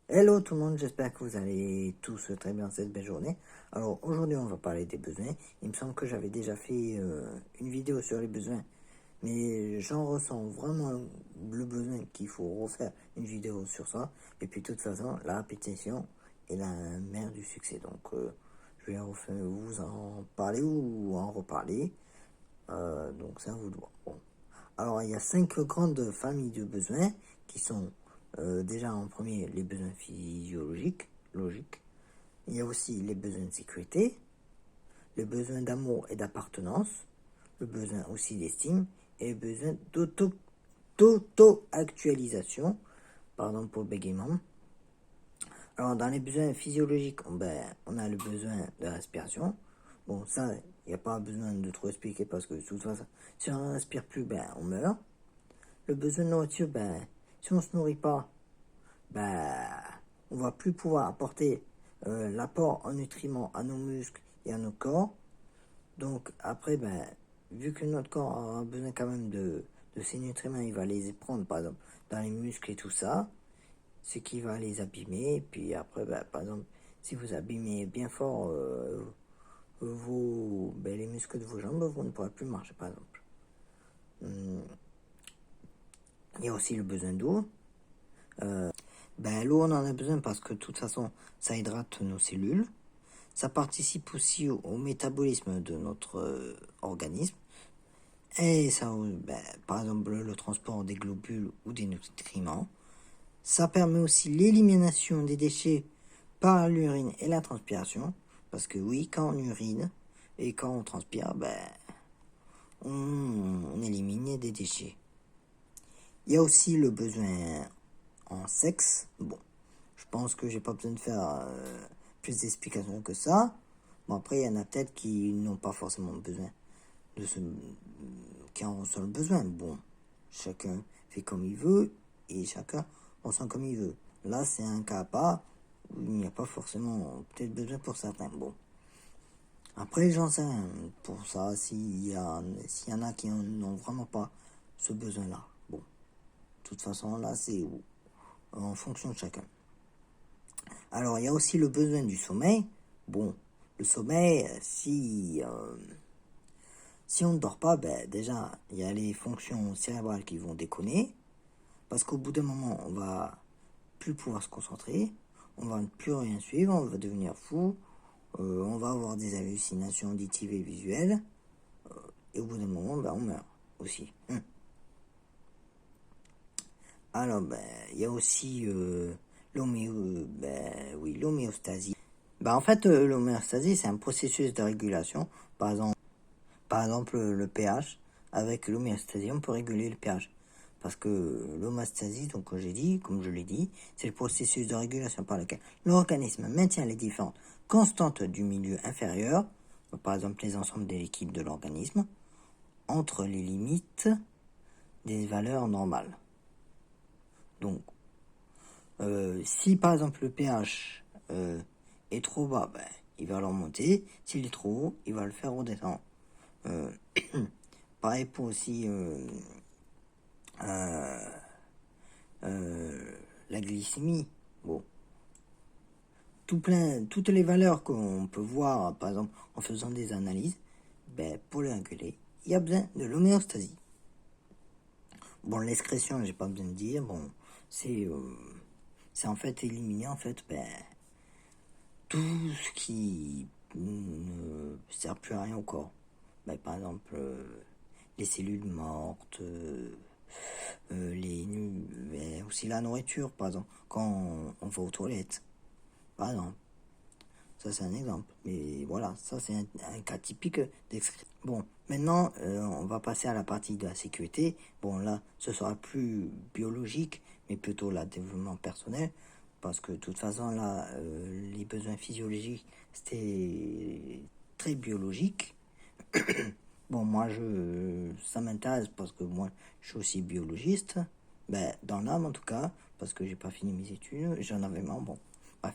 Hello tout le monde, j'espère que vous allez tous très bien cette belle journée. Alors aujourd'hui on va parler des besoins. Il me semble que j'avais déjà fait une vidéo sur les besoins, mais j'en ressens vraiment le besoin qu'il faut refaire une vidéo sur ça. Et puis de toute façon, la répétition est la mère du succès. Donc je vais vous en parler ou en reparler. Donc c'est à vous de voir. Bon. Alors, il y a 5 grandes familles de besoins qui sont déjà en premier les besoins physiologiques, logiques. Il y a aussi les besoins de sécurité, le besoin d'amour et d'appartenance, le besoin aussi d'estime et le besoin d'auto-actualisation, pardon pour le bégaiement. Alors, dans les besoins physiologiques, on a le besoin de respiration. Bon, ça, il n'y a pas besoin de trop expliquer parce que de toute façon, si on ne respire plus, on meurt. Le besoin de nourriture, si on ne se nourrit pas, ben, on va plus pouvoir apporter l'apport en nutriments à nos muscles et à nos corps. Donc après, vu que notre corps a besoin quand même de ces nutriments, il va les prendre par exemple dans les muscles et tout ça, ce qui va les abîmer. Et puis après, par exemple, si vous abîmez bien fort les muscles de vos jambes, vous ne pourrez plus marcher par exemple. Il y a aussi le besoin d'eau. L'eau, on en a besoin parce que de toute façon, ça hydrate nos cellules. Ça participe aussi au métabolisme de notre organisme. Et ça, par exemple, le transport des globules ou des nutriments. Ça permet aussi l'élimination des déchets par l'urine et la transpiration. Parce que oui, quand on urine et quand on transpire, on élimine des déchets. Il y a aussi le besoin en sexe. Bon, je pense que j'ai pas besoin de faire plus d'explications que ça. Bon, après, il y en a peut-être qui n'ont pas forcément besoin de ce. Qui en ressent le besoin. Bon, chacun fait comme il veut et chacun ressent comme il veut. Là, c'est un cas à part où il n'y a pas forcément peut-être besoin pour certains. Bon. Après, j'en sais rien pour ça, s'il y en a qui n'ont vraiment pas ce besoin-là. Bon, de toute façon, là, c'est en fonction de chacun. Alors, il y a aussi le besoin du sommeil. Bon, le sommeil, si on ne dort pas, déjà, il y a les fonctions cérébrales qui vont déconner. Parce qu'au bout d'un moment, on va plus pouvoir se concentrer. On va ne plus rien suivre. On va devenir fou. On va avoir des hallucinations auditives et visuelles. Et au bout d'un moment, on meurt aussi. Alors, il y a aussi l'homéostasie. En fait, l'homéostasie, c'est un processus de régulation. Par exemple, le pH. Avec l'homéostasie, on peut réguler le pH. Parce que l'homéostasie, donc comme je l'ai dit, c'est le processus de régulation par lequel l'organisme maintient les différentes constantes du milieu inférieur, par exemple les ensembles des liquides de l'organisme, entre les limites des valeurs normales. Donc, si par exemple le pH est trop bas, il va le remonter. S'il est trop haut, il va le faire redescendre. Pareil pour aussi la glycémie. Bon, toutes les valeurs qu'on peut voir, par exemple, en faisant des analyses, pour les réguler, il y a besoin de l'homéostasie. Bon, l'excrétion, j'ai pas besoin de dire. Bon, c'est en fait éliminer en fait tout ce qui ne sert plus à rien au corps. Par exemple, les cellules mortes, aussi la nourriture, par exemple, quand on va aux toilettes, par exemple. Ça, c'est un exemple. Mais voilà, ça, c'est un cas typique d'excrétion. Bon, maintenant, on va passer à la partie de la sécurité. Bon, là, ce sera plus biologique, mais plutôt le développement personnel. Parce que de toute façon, là, les besoins physiologiques, c'était très biologique. Bon, ça m'intéresse parce que moi, je suis aussi biologiste. Dans l'âme, en tout cas, parce que j'ai pas fini mes études, j'en avais marre. Bon, bref,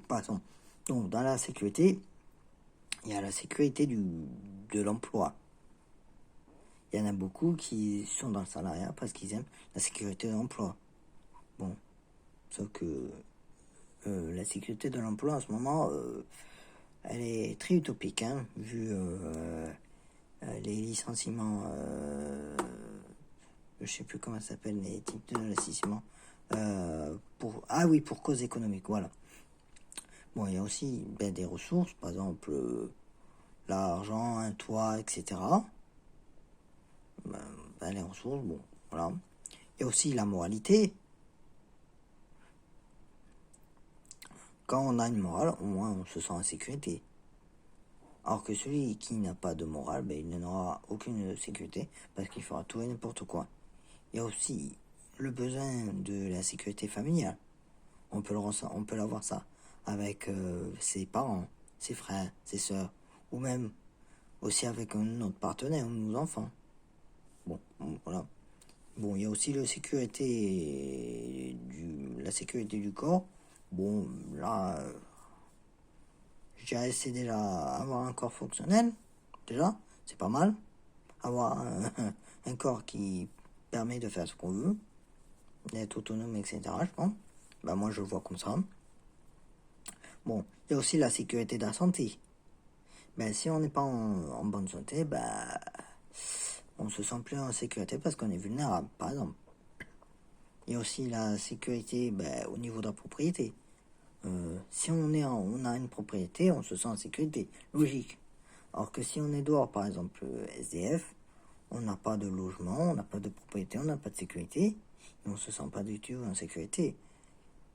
passons. Donc, dans la sécurité, il y a la sécurité de l'emploi. Il y en a beaucoup qui sont dans le salariat parce qu'ils aiment la sécurité de l'emploi. Bon, sauf que la sécurité de l'emploi en ce moment, elle est très utopique, hein, vu les licenciements, je sais plus comment ça s'appelle, les types de licenciements, pour cause économique, voilà. Bon, il y a aussi des ressources, par exemple l'argent, un toit, etc. Les ressources, bon, voilà. Il y a aussi la moralité. Quand on a une morale, au moins on se sent en sécurité. Alors que celui qui n'a pas de morale, il n'aura aucune sécurité parce qu'il fera tout et n'importe quoi. Il y a aussi le besoin de la sécurité familiale. On peut l'avoir ça avec ses parents, ses frères, ses sœurs, ou même aussi avec notre partenaire ou nos enfants. Bon, voilà. Bon, il y a aussi la sécurité du corps. Bon, là, je dirais c'est déjà avoir un corps fonctionnel. Déjà, c'est pas mal. Avoir un corps qui permet de faire ce qu'on veut, d'être autonome, etc. Je pense. Moi, je le vois comme ça. Bon, il y a aussi la sécurité de la santé. Si on n'est pas en bonne santé, on se sent plus en sécurité parce qu'on est vulnérable, par exemple. Il y a aussi la sécurité au niveau de la propriété. Si on a une propriété, on se sent en sécurité, logique. Alors que si on est dehors, par exemple SDF, on n'a pas de logement, on n'a pas de propriété, on n'a pas de sécurité, et on ne se sent pas du tout en sécurité.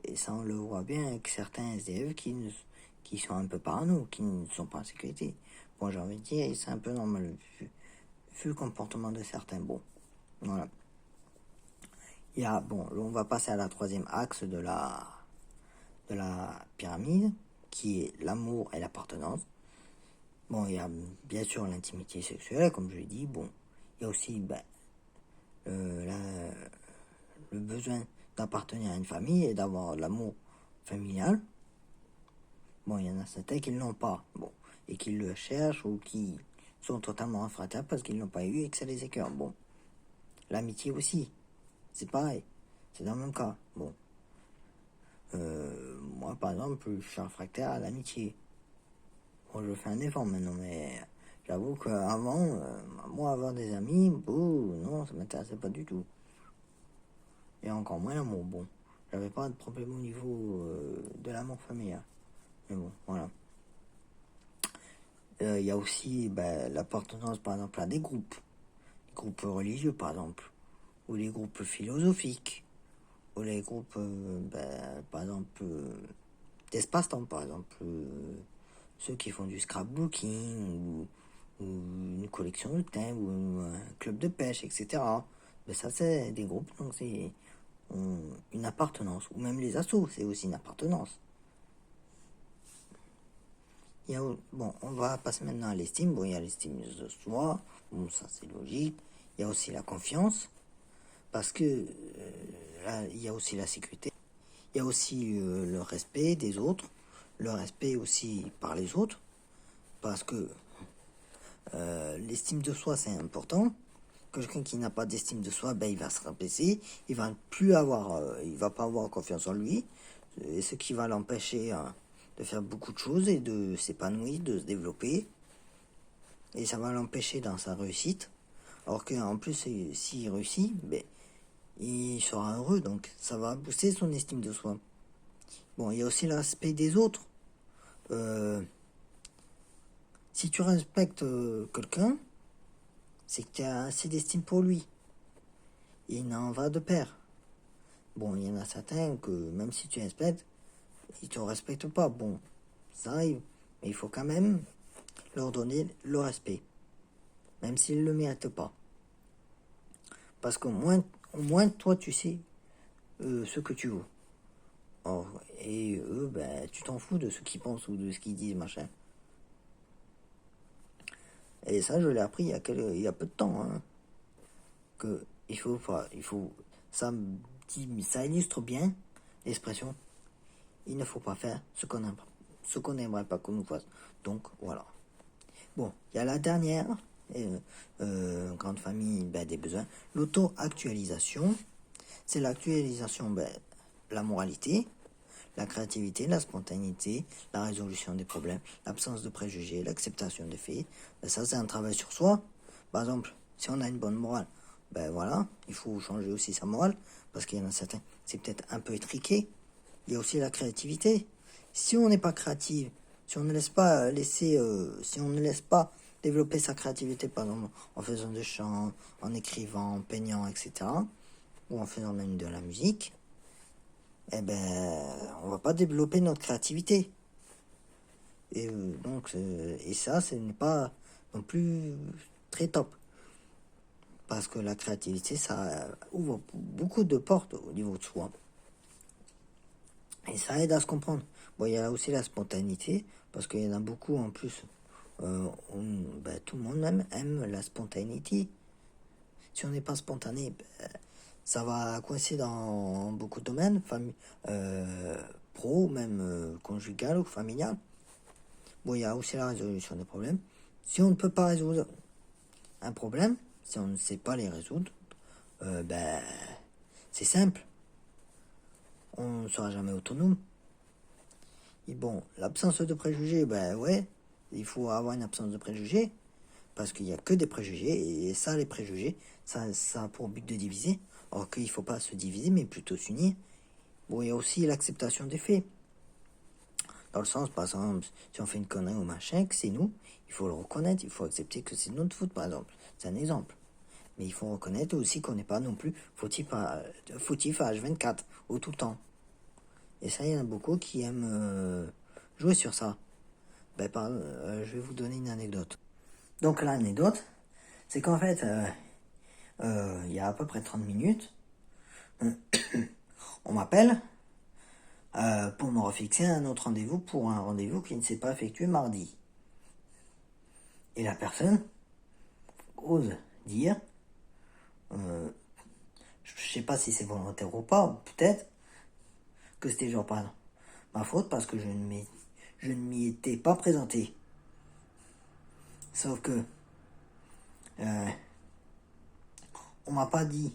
Et ça, on le voit bien avec certains SDF qui sont un peu parano, qui ne sont pas en sécurité. Bon, j'ai envie de dire, c'est un peu normal vu le comportement de certains. Bon, voilà. On va passer à la troisième axe de la pyramide, qui est l'amour et l'appartenance. Bon, il y a bien sûr l'intimité sexuelle, comme je l'ai dit. Bon, il y a aussi le besoin d'appartenir à une famille et d'avoir l'amour familial. Bon, il y en a certains qui ne l'ont pas, bon, et qui le cherchent ou qui sont totalement infratables parce qu'ils ne l'ont pas eu et que ça les écœure. Bon, l'amitié aussi, c'est pareil, c'est dans le même cas. Bon, moi par exemple, je suis réfractaire à l'amitié. Bon, je fais un effort maintenant, mais j'avoue qu'avant, moi avoir des amis, non, ça m'intéressait pas du tout. Et encore moins l'amour, bon. J'avais pas de problème au niveau de l'amour familial. Mais bon, voilà. Il y a aussi l'appartenance, par exemple, à des groupes religieux, par exemple, ou les groupes philosophiques, ou les groupes, par exemple, d'espace-temps, par exemple, ceux qui font du scrapbooking, ou une collection de thèmes, ou un club de pêche, etc. Ça, c'est des groupes, donc c'est une appartenance, ou même les assos, c'est aussi une appartenance. On va passer maintenant à l'estime. Bon, il y a l'estime de soi, bon, ça c'est logique. Il y a aussi la confiance, parce que il y a aussi la sécurité. Il y a aussi le respect des autres, le respect aussi par les autres, parce que l'estime de soi c'est important. Quelqu'un qui n'a pas d'estime de soi, il va se rabaisser, il va pas avoir confiance en lui, et ce qui va l'empêcher de faire beaucoup de choses et de s'épanouir, de se développer. Et ça va l'empêcher dans sa réussite. Alors qu'en plus, s'il réussit, il sera heureux. Donc ça va booster son estime de soi. Bon, il y a aussi l'aspect des autres. Si tu respectes quelqu'un, c'est que tu as assez d'estime pour lui. Il en va de pair. Bon, il y en a certains que même si tu respectes, ils te respectent pas. Bon, ça arrive. Mais il faut quand même leur donner le respect. Même s'ils ne le méritent pas. Parce qu'au moins, toi, tu sais ce que tu veux. Et eux, tu t'en fous de ce qu'ils pensent ou de ce qu'ils disent, machin. Et ça, je l'ai appris il y a peu de temps. Que ça illustre bien l'expression. Il ne faut pas faire ce qu'on n'aimerait pas qu'on nous fasse. Donc, voilà. Bon, il y a la dernière grande famille des besoins. L'auto-actualisation. C'est l'actualisation, la moralité, la créativité, la spontanéité, la résolution des problèmes, l'absence de préjugés, l'acceptation des faits. Ben, ça, c'est un travail sur soi. Par exemple, si on a une bonne morale, ben voilà, il faut changer aussi sa morale, parce qu'il y en a certains, c'est peut-être un peu étriqué. Il y a aussi la créativité. Si on n'est pas créatif, si on ne laisse pas si on ne laisse pas développer sa créativité, par exemple, en faisant des chants, en écrivant, en peignant, etc., ou en faisant même de la musique, eh ben, on va pas développer notre créativité. Et et ça, ce n'est pas non plus très top. Parce que la créativité, ça ouvre beaucoup de portes au niveau de soi. Et ça aide à se comprendre. Bon, il y a aussi la spontanéité, parce qu'il y en a beaucoup en plus. Tout le monde aime la spontanéité. Si on n'est pas spontané, ça va coincer dans beaucoup de domaines, pro, même conjugal ou familial. Bon, il y a aussi la résolution des problèmes. Si on ne peut pas résoudre un problème, si on ne sait pas les résoudre, c'est simple. On ne sera jamais autonome. Et bon, l'absence de préjugés, ouais, il faut avoir une absence de préjugés, parce qu'il n'y a que des préjugés, et ça, les préjugés, ça a pour but de diviser, alors qu'il ne faut pas se diviser, mais plutôt s'unir. Bon, il y a aussi l'acceptation des faits. Dans le sens, par exemple, si on fait une connerie ou machin, que c'est nous, il faut le reconnaître, il faut accepter que c'est notre faute, par exemple. C'est un exemple. Mais il faut reconnaître aussi qu'on n'est pas non plus fautif à H24, ou tout le temps. Et ça, il y en a beaucoup qui aiment jouer sur ça. Je vais vous donner une anecdote. Donc l'anecdote, c'est qu'en fait, il y a à peu près 30 minutes, on m'appelle pour me refixer un autre rendez-vous pour un rendez-vous qui ne s'est pas effectué mardi. Et la personne ose dire, je sais pas si c'est volontaire ou pas, peut-être, que c'était genre pas ma faute parce que je ne m'y étais pas présenté. Sauf que on m'a pas dit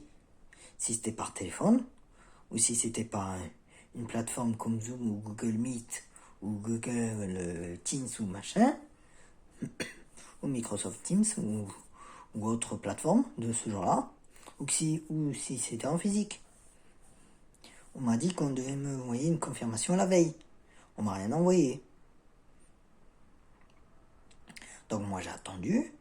si c'était par téléphone ou si c'était par une plateforme comme Zoom ou Google Meet ou Google Teams ou machin ou Microsoft Teams ou autre plateforme de ce genre-là ou si c'était en physique. On m'a dit qu'on devait me envoyer une confirmation la veille. On m'a rien envoyé. Donc moi j'ai attendu.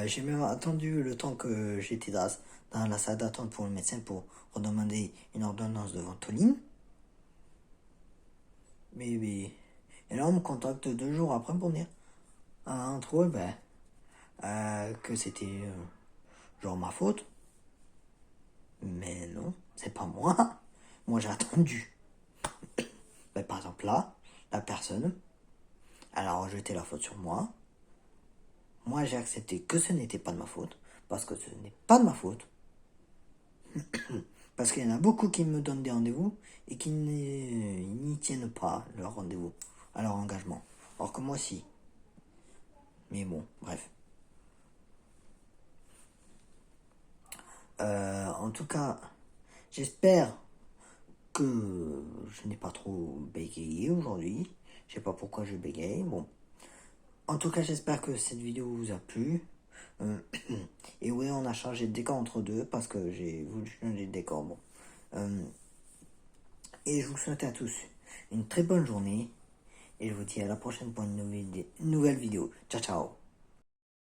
J'ai même attendu le temps que j'étais dans la salle d'attente pour le médecin pour redemander une ordonnance de Ventoline. Et là on me contacte 2 jours après pour dire entre eux que c'était genre ma faute. Mais non, c'est pas moi. Moi j'ai attendu. Par exemple là, la personne, elle a rejeté la faute sur moi. Moi, j'ai accepté que ce n'était pas de ma faute, parce que ce n'est pas de ma faute. Parce qu'il y en a beaucoup qui me donnent des rendez-vous et qui n'y tiennent pas leur rendez-vous, à leur engagement. Alors que moi, si. Mais bon, bref. En tout cas, j'espère que je n'ai pas trop bégayé aujourd'hui. Je sais pas pourquoi je bégaye. Bon. En tout cas, j'espère que cette vidéo vous a plu. Et oui, on a changé de décor entre deux parce que j'ai voulu changer de décor. Bon. Et je vous souhaite à tous une très bonne journée. Et je vous dis à la prochaine pour une nouvelle vidéo. Ciao, ciao.